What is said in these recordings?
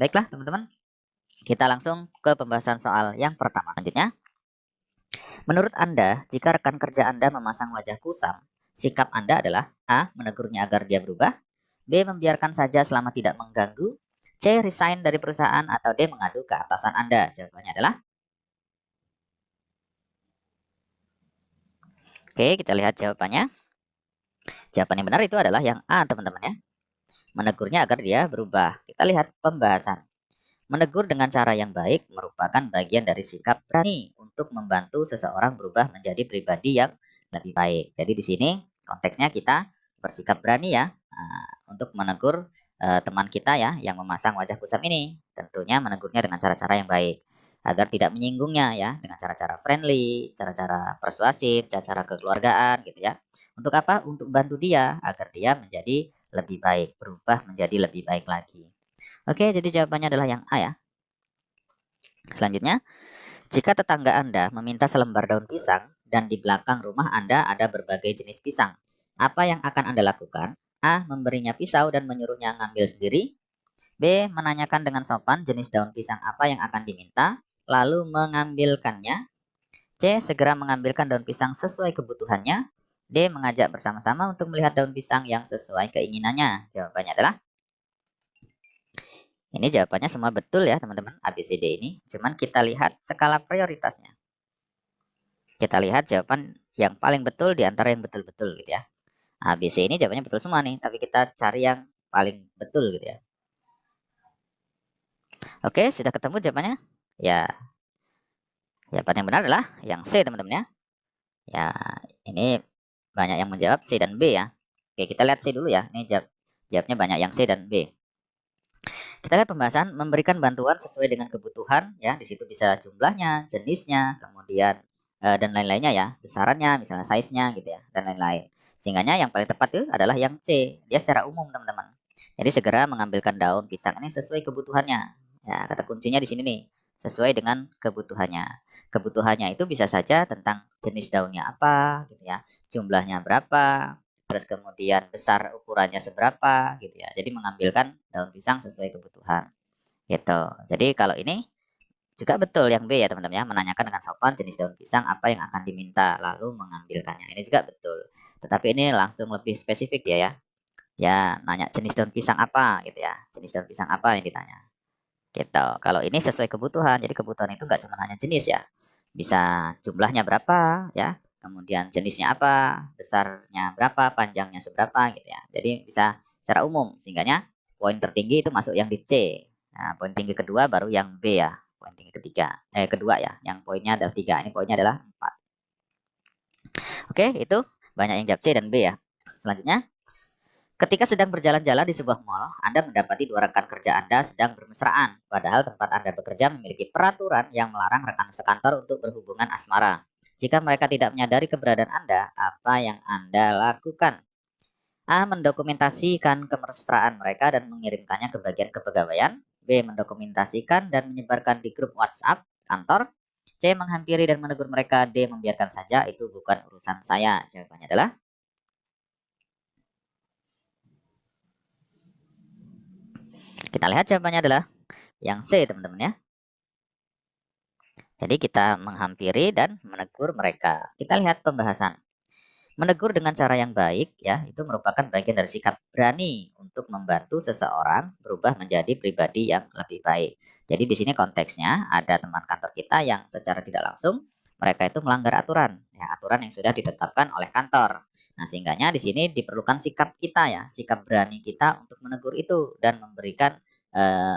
Baiklah teman-teman, kita langsung ke pembahasan soal yang pertama. Selanjutnya, menurut Anda, jika rekan kerja Anda memasang wajah kusam, sikap Anda adalah A. Menegurnya agar dia berubah, B. Membiarkan saja selama tidak mengganggu, C. Resign dari perusahaan, atau D. Mengadu ke atasan Anda. Jawabannya adalah, oke, kita lihat jawabannya. Jawaban yang benar itu adalah yang A, teman-teman ya. Menegurnya agar dia berubah. Kita lihat pembahasan. Menegur dengan cara yang baik merupakan bagian dari sikap berani untuk membantu seseorang berubah menjadi pribadi yang lebih baik. Jadi di sini konteksnya kita bersikap berani ya, untuk menegur teman kita ya yang memasang wajah kusam ini. Tentunya menegurnya dengan cara-cara yang baik agar tidak menyinggungnya ya, dengan cara-cara friendly, cara-cara persuasif, cara-cara kekeluargaan gitu ya. Untuk apa? Untuk bantu dia agar dia menjadi lebih baik, berubah menjadi lebih baik lagi. Oke, jadi jawabannya adalah yang A ya. Selanjutnya, jika tetangga Anda meminta selembar daun pisang dan di belakang rumah Anda ada berbagai jenis pisang, apa yang akan Anda lakukan? A. Memberinya pisau dan menyuruhnya ngambil sendiri. B. Menanyakan dengan sopan jenis daun pisang apa yang akan diminta, lalu mengambilkannya. C. Segera mengambilkan daun pisang sesuai kebutuhannya. D. Mengajak bersama-sama untuk melihat daun pisang yang sesuai keinginannya. Jawabannya adalah, ini jawabannya semua betul ya teman-teman, ABCD ini. Cuman kita lihat skala prioritasnya. Kita lihat jawaban yang paling betul di antara yang betul-betul gitu ya. ABC ini jawabannya betul semua nih, tapi kita cari yang paling betul gitu ya. Oke, sudah ketemu jawabannya? Ya, jawaban yang benar adalah yang C teman-teman ya. Ya, ini banyak yang menjawab C dan B ya. Oke, kita lihat C dulu ya. Ini jawabnya banyak yang C dan B. Kita lihat pembahasan memberikan bantuan sesuai dengan kebutuhan ya. Di situ bisa jumlahnya, jenisnya, kemudian dan lain-lainnya ya, besarannya, misalnya size-nya gitu ya, dan lain-lain. Sehingganya yang paling tepat itu adalah yang C. Dia secara umum teman-teman. Jadi segera mengambilkan daun pisang ini sesuai kebutuhannya. Ya, kata kuncinya di sini nih, sesuai dengan kebutuhannya. Kebutuhannya itu bisa saja tentang jenis daunnya apa, gitu ya, jumlahnya berapa, terus kemudian besar ukurannya seberapa gitu ya. Jadi mengambilkan daun pisang sesuai kebutuhan gitu. Jadi kalau ini juga betul yang B ya teman-teman ya, menanyakan dengan sopan jenis daun pisang apa yang akan diminta lalu mengambilkannya. Ini juga betul. Tetapi ini langsung lebih spesifik ya ya. Ya, nanya jenis daun pisang apa gitu ya. Jenis daun pisang apa yang ditanya. Gitu. Kalau ini sesuai kebutuhan. Jadi kebutuhan itu nggak cuma hanya jenis ya. Bisa jumlahnya berapa ya, kemudian jenisnya apa, besarnya berapa, panjangnya seberapa gitu ya. Jadi bisa secara umum, sehingganya poin tertinggi itu masuk yang di C. Nah, poin tinggi kedua baru yang B ya. Poin tinggi ketiga, kedua ya, yang poinnya adalah 3. Ini poinnya adalah 4. Oke, itu banyak yang jawab C dan B ya. Selanjutnya, ketika sedang berjalan-jalan di sebuah mall, Anda mendapati dua rekan kerja Anda sedang bermesraan, padahal tempat Anda bekerja memiliki peraturan yang melarang rekan sekantor untuk berhubungan asmara. Jika mereka tidak menyadari keberadaan Anda, apa yang Anda lakukan? A. Mendokumentasikan kemesraan mereka dan mengirimkannya ke bagian kepegawaian. B. Mendokumentasikan dan menyebarkan di grup WhatsApp kantor. C. Menghampiri dan menegur mereka. D. Membiarkan saja, itu bukan urusan saya. Jawabannya adalah, kita lihat jawabannya adalah yang C teman-teman ya. Jadi kita menghampiri dan menegur mereka. Kita lihat pembahasan. Menegur dengan cara yang baik ya, itu merupakan bagian dari sikap berani untuk membantu seseorang berubah menjadi pribadi yang lebih baik. Jadi di sini konteksnya ada teman kantor kita yang secara tidak langsung mereka itu melanggar aturan, ya, aturan yang sudah ditetapkan oleh kantor. Nah, sehingganya di sini diperlukan sikap kita ya, sikap berani kita untuk menegur itu dan memberikan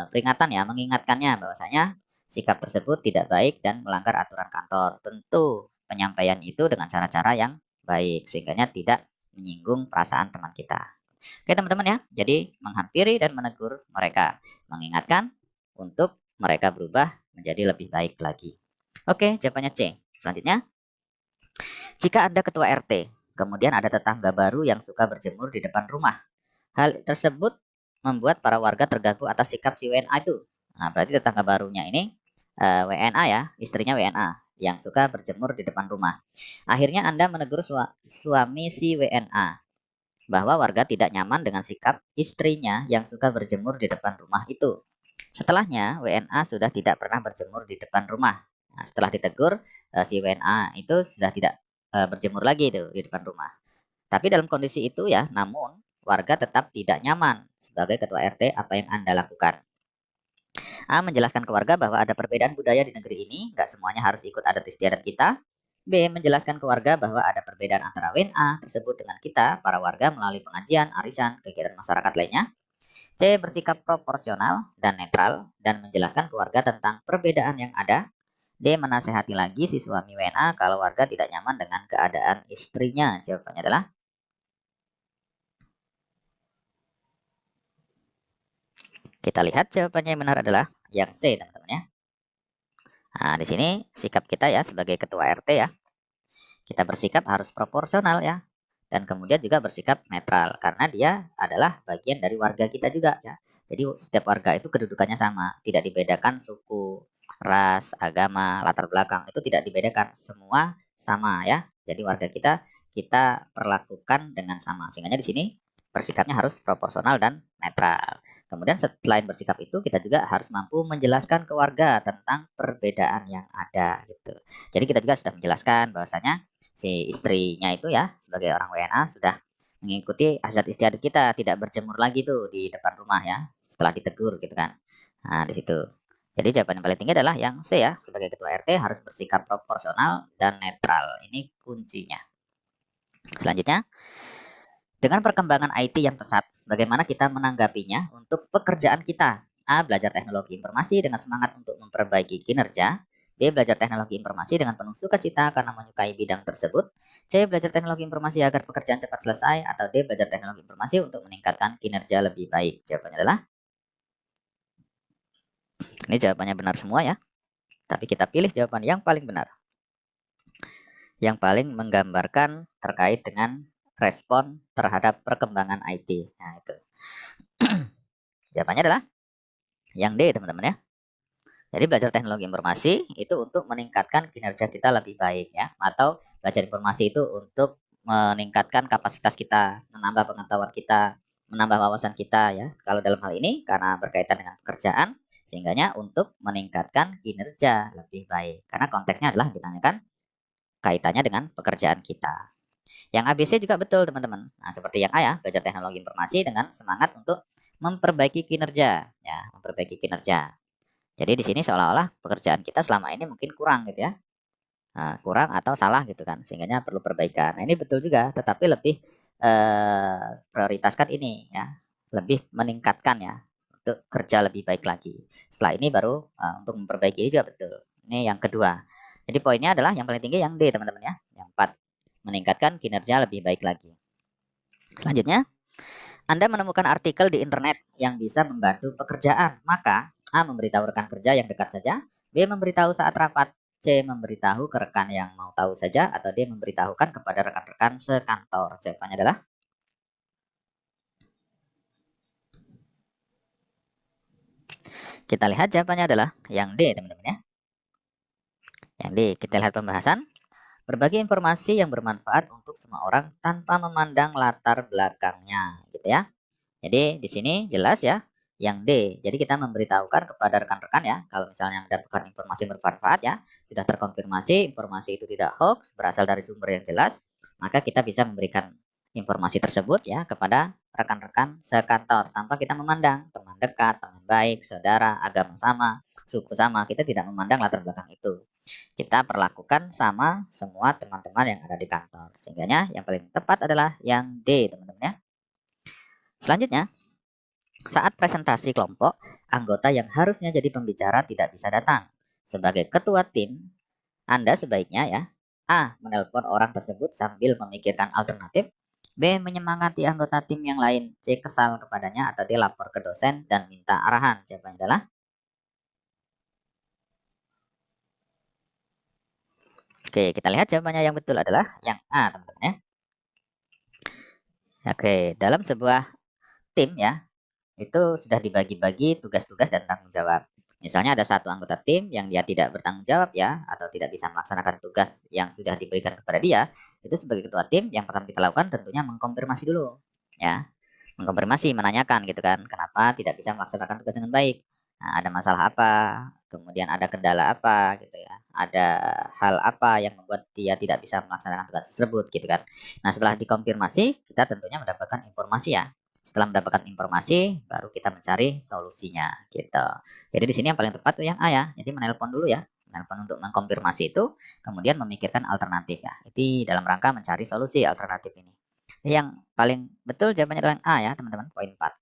peringatan ya, mengingatkannya bahwasanya sikap tersebut tidak baik dan melanggar aturan kantor. Tentu penyampaian itu dengan cara-cara yang baik sehingganya tidak menyinggung perasaan teman kita. Oke teman-teman ya, jadi menghampiri dan menegur mereka, mengingatkan untuk mereka berubah menjadi lebih baik lagi. Oke, jawabannya C. Selanjutnya, jika Anda ketua RT, kemudian ada tetangga baru yang suka berjemur di depan rumah. Hal tersebut membuat para warga terganggu atas sikap si WNA itu. Nah, berarti tetangga barunya ini WNA ya, istrinya WNA yang suka berjemur di depan rumah. Akhirnya Anda menegur suami si WNA bahwa warga tidak nyaman dengan sikap istrinya yang suka berjemur di depan rumah itu. Setelahnya, WNA sudah tidak pernah berjemur di depan rumah. Nah, setelah ditegur, si WNA itu sudah tidak berjemur lagi tuh di depan rumah. Tapi dalam kondisi itu ya, namun warga tetap tidak nyaman. Sebagai ketua RT, apa yang Anda lakukan? A. Menjelaskan ke warga bahwa ada perbedaan budaya di negeri ini, nggak semuanya harus ikut adat istiadat kita. B. Menjelaskan ke warga bahwa ada perbedaan antara WNA tersebut dengan kita, para warga melalui pengajian, arisan, kegiatan masyarakat lainnya. C. Bersikap proporsional dan netral dan menjelaskan ke warga tentang perbedaan yang ada. D. Menasehati lagi si suami WNA kalau warga tidak nyaman dengan keadaan istrinya. Jawabannya adalah kita lihat jawabannya yang benar adalah yang C, teman-teman ya. Nah, di sini sikap kita ya sebagai ketua RT ya. Kita bersikap harus proporsional ya. Dan kemudian juga bersikap netral karena dia adalah bagian dari warga kita juga ya. Jadi setiap warga itu kedudukannya sama, tidak dibedakan suku, ras, agama, latar belakang, itu tidak dibedakan, semua sama ya. Jadi warga kita perlakukan dengan sama. Sehingga di sini bersikapnya harus proporsional dan netral. Kemudian selain bersikap itu kita juga harus mampu menjelaskan ke warga tentang perbedaan yang ada gitu. Jadi kita juga sudah menjelaskan bahwasanya si istrinya itu ya sebagai orang WNA sudah mengikuti adat istiadat kita, tidak berjemur lagi tuh di depan rumah ya setelah ditegur gitu kan. Nah, di situ. Jadi jawaban yang paling tinggi adalah yang C ya, sebagai ketua RT harus bersikap proporsional dan netral. Ini kuncinya. Selanjutnya, dengan perkembangan IT yang pesat, bagaimana kita menanggapinya untuk pekerjaan kita? A. Belajar teknologi informasi dengan semangat untuk memperbaiki kinerja. B. Belajar teknologi informasi dengan penuh sukacita karena menyukai bidang tersebut. C. Belajar teknologi informasi agar pekerjaan cepat selesai. Atau D. Belajar teknologi informasi untuk meningkatkan kinerja lebih baik. Jawabannya adalah, ini jawabannya benar semua ya. Tapi kita pilih jawaban yang paling benar. Yang paling menggambarkan terkait dengan respon terhadap perkembangan IT. Nah, itu. Jawabannya adalah yang D, teman-teman ya. Jadi belajar teknologi informasi itu untuk meningkatkan kinerja kita lebih baik ya, atau belajar informasi itu untuk meningkatkan kapasitas kita, menambah pengetahuan kita, menambah wawasan kita ya. Kalau dalam hal ini karena berkaitan dengan pekerjaan, sehingganya untuk meningkatkan kinerja lebih baik. Karena konteksnya adalah ditanyakan kaitannya dengan pekerjaan kita. Yang ABC juga betul teman-teman. Nah, seperti yang A ya, belajar teknologi informasi dengan semangat untuk memperbaiki kinerja ya, memperbaiki kinerja. Jadi di sini seolah-olah pekerjaan kita selama ini mungkin kurang gitu ya. Nah, kurang atau salah gitu kan, sehingga perlu perbaikan. Nah, ini betul juga, tetapi lebih prioritaskan ini ya, lebih meningkatkan ya untuk kerja lebih baik lagi. Setelah ini baru untuk memperbaiki ini juga betul. Ini yang kedua. Jadi poinnya adalah yang paling tinggi yang D teman-teman ya. Yang 4, meningkatkan kinerja lebih baik lagi. Selanjutnya, Anda menemukan artikel di internet yang bisa membantu pekerjaan, maka A. Memberitahu rekan kerja yang dekat saja, B. Memberitahu saat rapat, C. Memberitahu ke rekan yang mau tahu saja, atau D. Memberitahukan kepada rekan-rekan sekantor. Jawabannya adalah, kita lihat jawabannya adalah yang D, teman-teman ya. Yang D, kita lihat pembahasan. Berbagi informasi yang bermanfaat untuk semua orang tanpa memandang latar belakangnya, gitu ya. Jadi di sini jelas ya, yang D. Jadi kita memberitahukan kepada rekan-rekan ya, kalau misalnya mendapatkan informasi bermanfaat ya, sudah terkonfirmasi informasi itu tidak hoax, berasal dari sumber yang jelas, maka kita bisa memberikan informasi tersebut ya kepada rekan-rekan sekantor tanpa kita memandang teman dekat, teman baik, saudara, agama sama, suku sama, kita tidak memandang latar belakang itu. Kita perlakukan sama semua teman-teman yang ada di kantor. Sehingga yang paling tepat adalah yang D, teman-teman ya. Selanjutnya, saat presentasi kelompok, anggota yang harusnya jadi pembicara tidak bisa datang. Sebagai ketua tim, Anda sebaiknya ya, A. Menelpon orang tersebut sambil memikirkan alternatif, B. Menyemangati anggota tim yang lain, C. Kesal kepadanya, atau D. Lapor ke dosen dan minta arahan. Jawabannya adalah, oke, kita lihat jawabannya yang betul adalah yang A, teman-teman ya. Oke, dalam sebuah tim ya, itu sudah dibagi-bagi tugas-tugas dan tanggung jawab. Misalnya ada satu anggota tim yang dia tidak bertanggung jawab ya, atau tidak bisa melaksanakan tugas yang sudah diberikan kepada dia, itu sebagai ketua tim yang pertama kita lakukan tentunya mengkonfirmasi dulu ya, mengkonfirmasi, menanyakan gitu kan, kenapa tidak bisa melaksanakan tugas dengan baik. Nah, ada masalah apa, kemudian ada kendala apa gitu ya, ada hal apa yang membuat dia tidak bisa melaksanakan tugas tersebut gitu kan. Nah, setelah dikonfirmasi, kita tentunya mendapatkan informasi ya. Setelah mendapatkan informasi, baru kita mencari solusinya gitu. Jadi di sini yang paling tepat tuh yang A ya. Jadi menelpon dulu ya. Menelpon untuk mengkonfirmasi itu, kemudian memikirkan alternatif ya. Itu dalam rangka mencari solusi alternatif ini. Yang paling betul jawabannya adalah yang A ya, teman-teman. Poin 4.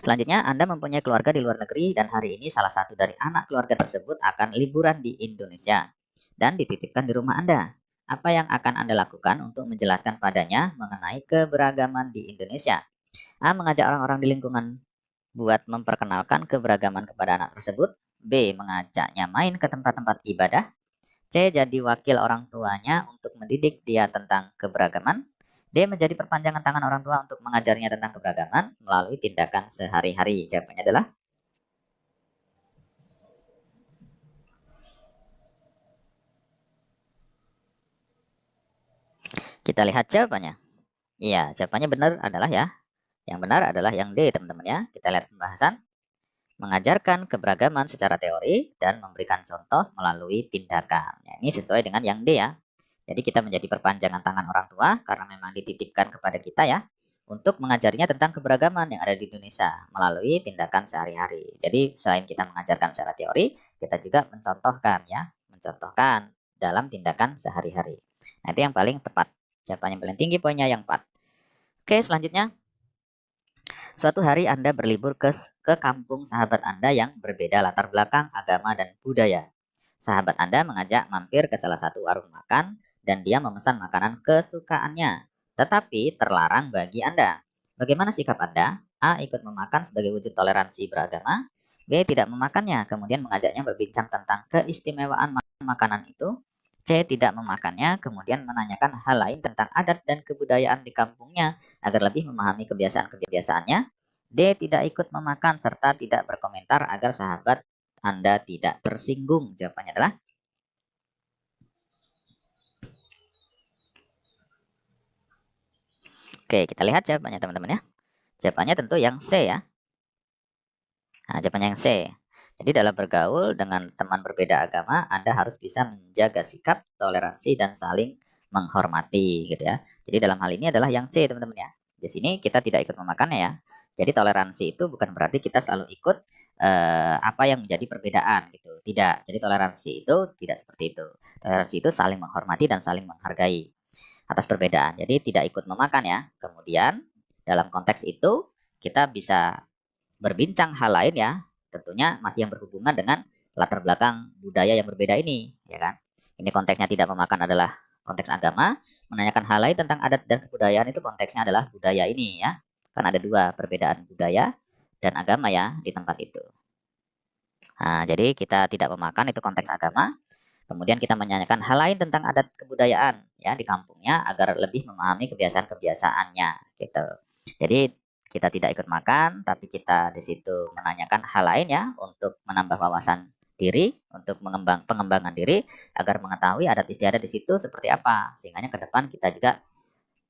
Selanjutnya, Anda mempunyai keluarga di luar negeri dan hari ini salah satu dari anak keluarga tersebut akan liburan di Indonesia dan dititipkan di rumah Anda. Apa yang akan Anda lakukan untuk menjelaskan padanya mengenai keberagaman di Indonesia? A. Mengajak orang-orang di lingkungan buat memperkenalkan keberagaman kepada anak tersebut. B. Mengajaknya main ke tempat-tempat ibadah. C. Jadi wakil orang tuanya untuk mendidik dia tentang keberagaman. D. Menjadi perpanjangan tangan orang tua untuk mengajarnya tentang keberagaman melalui tindakan sehari-hari. Jawabannya adalah kita lihat jawabannya. Iya, jawabannya benar adalah ya. Yang benar adalah yang D, teman-teman ya. Kita lihat pembahasan. Mengajarkan keberagaman secara teori dan memberikan contoh melalui tindakan. Ya, ini sesuai dengan yang D ya. Jadi kita menjadi perpanjangan tangan orang tua karena memang dititipkan kepada kita ya untuk mengajarinya tentang keberagaman yang ada di Indonesia melalui tindakan sehari-hari. Jadi selain kita mengajarkan secara teori, kita juga mencontohkan ya, mencontohkan dalam tindakan sehari-hari. Nah, itu yang paling tepat. Jawaban yang paling tinggi poinnya yang 4. Oke, selanjutnya. Suatu hari Anda berlibur ke kampung sahabat Anda yang berbeda latar belakang, agama, dan budaya. Sahabat Anda mengajak mampir ke salah satu warung makan dan dia memesan makanan kesukaannya, tetapi terlarang bagi Anda. Bagaimana sikap Anda? A. Ikut memakan sebagai wujud toleransi beragama. B. Tidak memakannya, kemudian mengajaknya berbincang tentang keistimewaan makanan itu. C. Tidak memakannya, kemudian menanyakan hal lain tentang adat dan kebudayaan di kampungnya agar lebih memahami kebiasaan-kebiasaannya. D. Tidak ikut memakan serta tidak berkomentar agar sahabat Anda tidak tersinggung. Jawabannya adalah Oke, kita lihat jawabannya teman-teman ya. Jawabannya tentu yang C ya. Nah, jawabannya yang C. Jadi dalam bergaul dengan teman berbeda agama, Anda harus bisa menjaga sikap, toleransi, dan saling menghormati gitu ya. Jadi dalam hal ini adalah yang C teman-teman ya. Di sini kita tidak ikut memakannya ya. Jadi toleransi itu bukan berarti kita selalu ikut apa yang menjadi perbedaan gitu. Tidak. Jadi toleransi itu tidak seperti itu. Toleransi itu saling menghormati dan saling menghargai atas perbedaan. Jadi tidak ikut memakan ya. Kemudian dalam konteks itu kita bisa berbincang hal lain ya, tentunya masih yang berhubungan dengan latar belakang budaya yang berbeda ini, ya kan? Ini konteksnya tidak memakan adalah konteks agama, menanyakan hal lain tentang adat dan kebudayaan itu konteksnya adalah budaya ini ya. Kan ada dua perbedaan budaya dan agama ya di tempat itu. Nah, jadi kita tidak memakan itu konteks agama, kemudian kita menanyakan hal lain tentang adat kebudayaan ya di kampungnya agar lebih memahami kebiasaan-kebiasaannya gitu. Jadi kita tidak ikut makan, tapi kita di situ menanyakan hal lain ya untuk menambah wawasan diri, untuk pengembangan diri agar mengetahui adat istiadat di situ seperti apa, sehingga ke depan kita juga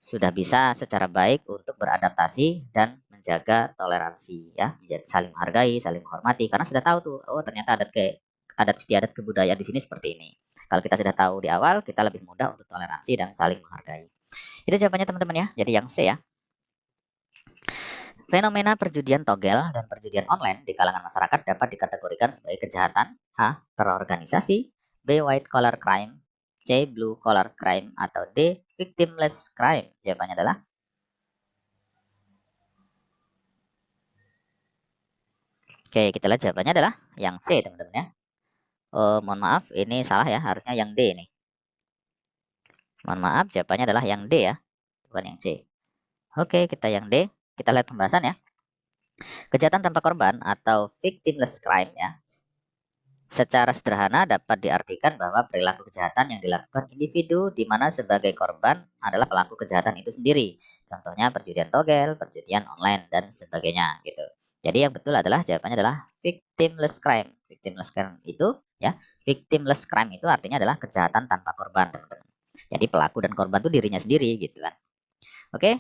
sudah bisa secara baik untuk beradaptasi dan menjaga toleransi ya, saling menghargai, saling menghormati karena sudah tahu tuh, oh ternyata adat istiadat kebudayaan di sini seperti ini. Kalau kita sudah tahu di awal, kita lebih mudah untuk toleransi dan saling menghargai. Itu jawabannya teman-teman ya. Jadi yang C ya. Fenomena perjudian togel dan perjudian online di kalangan masyarakat dapat dikategorikan sebagai kejahatan A. Terorganisasi, B. White collar crime, C. Blue collar crime, atau D. Victimless crime. Jawabannya adalah Oke, kita lihat jawabannya adalah yang C teman-teman ya. Oh, mohon maaf, ini salah ya, harusnya yang D nih. Mohon maaf, jawabannya adalah yang D ya, bukan yang C. Oke, kita yang D. Kita lihat pembahasan ya. Kejahatan tanpa korban atau victimless crime ya. Secara sederhana dapat diartikan bahwa perilaku kejahatan yang dilakukan individu di mana sebagai korban adalah pelaku kejahatan itu sendiri. Contohnya perjudian togel, perjudian online, dan sebagainya gitu. Jadi yang betul adalah jawabannya adalah victimless crime. Victimless crime itu ya, victimless crime itu artinya adalah kejahatan tanpa korban, teman-teman. Jadi pelaku dan korban itu dirinya sendiri gitu kan. Oke,